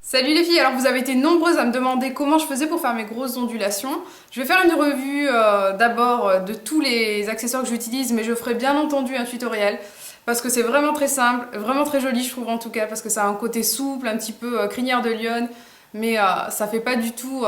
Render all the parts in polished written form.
Salut les filles, alors vous avez été nombreuses à me demander comment je faisais pour faire mes grosses ondulations. Je vais faire une revue d'abord de tous les accessoires que j'utilise, mais je ferai bien entendu un tutoriel parce que c'est vraiment très simple, vraiment très joli je trouve en tout cas, parce que ça a un côté souple, un petit peu crinière de lionne, mais ça fait pas du tout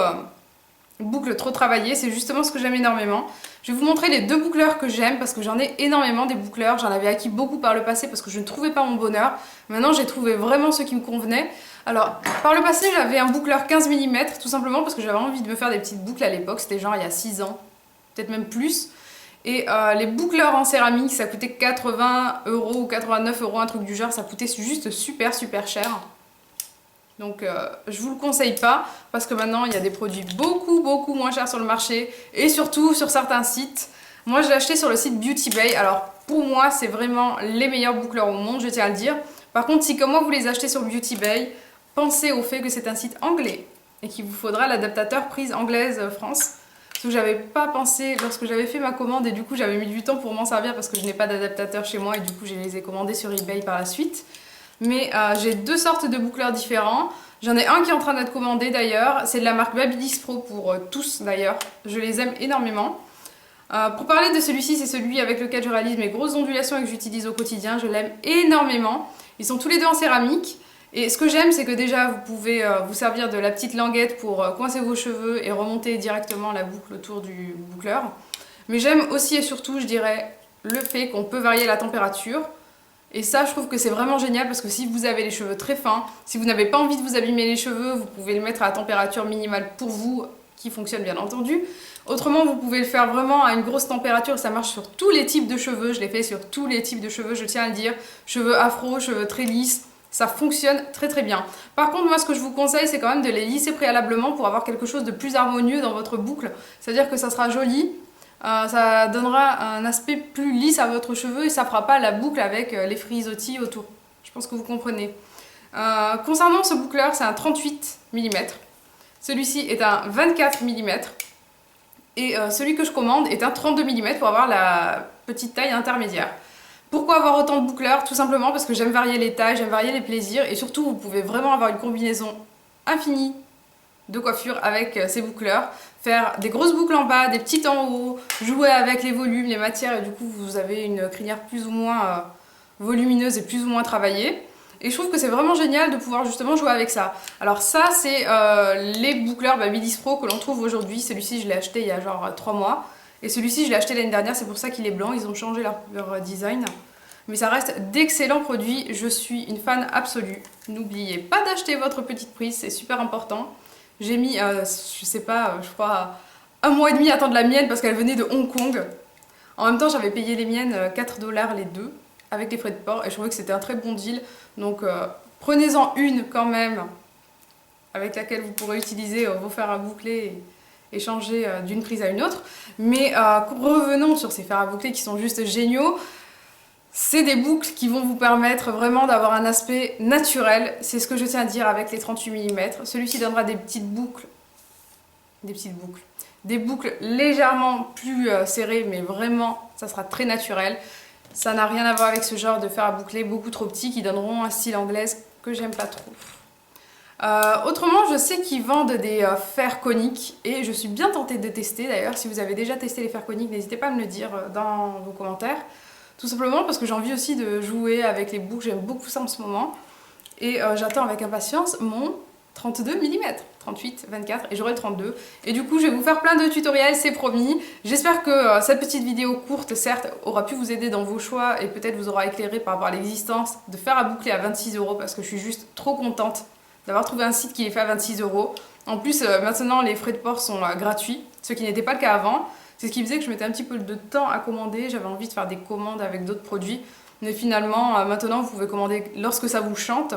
boucle trop travaillée, c'est justement ce que j'aime énormément. Je vais vous montrer les deux boucleurs que j'aime parce que j'en ai énormément des boucleurs, j'en avais acquis beaucoup par le passé parce que je ne trouvais pas mon bonheur. Maintenant j'ai trouvé vraiment ceux qui me convenaient. Alors par le passé j'avais un boucleur 15 mm tout simplement parce que j'avais envie de me faire des petites boucles à l'époque, c'était genre il y a 6 ans, peut-être même plus. Et les boucleurs en céramique ça coûtait 80 € ou 89 €, un truc du genre, ça coûtait juste super cher. Donc je vous le conseille pas parce que maintenant il y a des produits beaucoup moins chers sur le marché et surtout sur certains sites. Moi je l'ai acheté sur le site Beauty Bay. Alors pour moi c'est vraiment les meilleurs boucleurs au monde, je tiens à le dire. Par contre si comme moi vous les achetez sur Beauty Bay, pensez au fait que c'est un site anglais et qu'il vous faudra l'adaptateur prise anglaise France. Parce que j'avais pas pensé lorsque j'avais fait ma commande et du coup j'avais mis du temps pour m'en servir parce que je n'ai pas d'adaptateur chez moi et du coup je les ai commandés sur eBay par la suite. Mais j'ai deux sortes de boucleurs différents. J'en ai un qui est en train d'être commandé d'ailleurs. C'est de la marque Babyliss Pro pour tous d'ailleurs. Je les aime énormément. Pour parler de celui-ci, c'est celui avec lequel je réalise mes grosses ondulations et que j'utilise au quotidien. Je l'aime énormément. Ils sont tous les deux en céramique. Et ce que j'aime, c'est que déjà vous pouvez vous servir de la petite languette pour coincer vos cheveux et remonter directement la boucle autour du boucleur. Mais j'aime aussi et surtout, je dirais, le fait qu'on peut varier la température. Et ça, je trouve que c'est vraiment génial parce que si vous avez les cheveux très fins, si vous n'avez pas envie de vous abîmer les cheveux, vous pouvez le mettre à la température minimale pour vous, qui fonctionne bien entendu. Autrement, vous pouvez le faire vraiment à une grosse température, ça marche sur tous les types de cheveux. Je l'ai fait sur tous les types de cheveux, je tiens à le dire. Cheveux afro, cheveux très lisses, ça fonctionne très bien. Par contre, moi, ce que je vous conseille, c'est quand même de les lisser préalablement pour avoir quelque chose de plus harmonieux dans votre boucle. C'est-à-dire que ça sera joli. Ça donnera un aspect plus lisse à votre cheveu et ça fera pas la boucle avec les frisottis autour. Je pense que vous comprenez. Concernant ce boucleur, c'est un 38 mm. Celui-ci est un 24 mm. Et celui que je commande est un 32 mm pour avoir la petite taille intermédiaire. Pourquoi avoir autant de boucleurs? Tout simplement parce que j'aime varier les tailles, j'aime varier les plaisirs et surtout vous pouvez vraiment avoir une combinaison infinie de coiffure avec ces boucleurs, faire des grosses boucles en bas, des petites en haut, jouer avec les volumes, les matières et du coup vous avez une crinière plus ou moins volumineuse et plus ou moins travaillée. Et je trouve que c'est vraiment génial de pouvoir justement jouer avec ça. Alors ça c'est les boucleurs Babyliss Pro que l'on trouve aujourd'hui. Celui-ci je l'ai acheté il y a genre 3 mois et celui-ci je l'ai acheté l'année dernière, c'est pour ça qu'il est blanc, ils ont changé leur design. Mais ça reste d'excellents produits, je suis une fan absolue. N'oubliez pas d'acheter votre petite prise, c'est super important. J'ai mis, je sais pas, je crois 1 mois et demi à attendre la mienne parce qu'elle venait de Hong Kong. En même temps, j'avais payé les miennes 4 $ les deux avec les frais de port et je trouvais que c'était un très bon deal. Donc prenez-en une quand même avec laquelle vous pourrez utiliser vos fers à boucler et changer d'une prise à une autre. Mais revenons sur ces fers à boucler qui sont juste géniaux. C'est des boucles qui vont vous permettre vraiment d'avoir un aspect naturel. C'est ce que je tiens à dire avec les 38 mm. Celui-ci donnera des petites boucles. Des boucles légèrement plus serrées, mais vraiment, ça sera très naturel. Ça n'a rien à voir avec ce genre de fer à boucler beaucoup trop petits qui donneront un style anglaise que j'aime pas trop. Autrement, je sais qu'ils vendent des fers coniques et je suis bien tentée de tester. D'ailleurs, si vous avez déjà testé les fers coniques, n'hésitez pas à me le dire dans vos commentaires. Tout simplement parce que j'ai envie aussi de jouer avec les boucles, j'aime beaucoup ça en ce moment. Et j'attends avec impatience mon 32 mm, 38, 24 et j'aurai le 32. Et du coup je vais vous faire plein de tutoriels, c'est promis. J'espère que cette petite vidéo courte, certes, aura pu vous aider dans vos choix et peut-être vous aura éclairé par rapport à l'existence de fer à boucler à 26 € parce que je suis juste trop contente d'avoir trouvé un site qui les fait à 26 €. En plus, maintenant les frais de port sont gratuits, ce qui n'était pas le cas avant. C'est ce qui faisait que je mettais un petit peu de temps à commander, j'avais envie de faire des commandes avec d'autres produits. Mais finalement, maintenant, vous pouvez commander lorsque ça vous chante.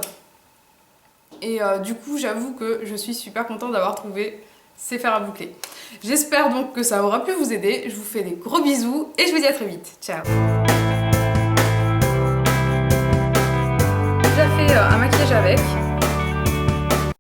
Et du coup, j'avoue que je suis super contente d'avoir trouvé ces fers à boucler. J'espère donc que ça aura pu vous aider. Je vous fais des gros bisous et je vous dis à très vite. Ciao! J'ai déjà fait un maquillage avec.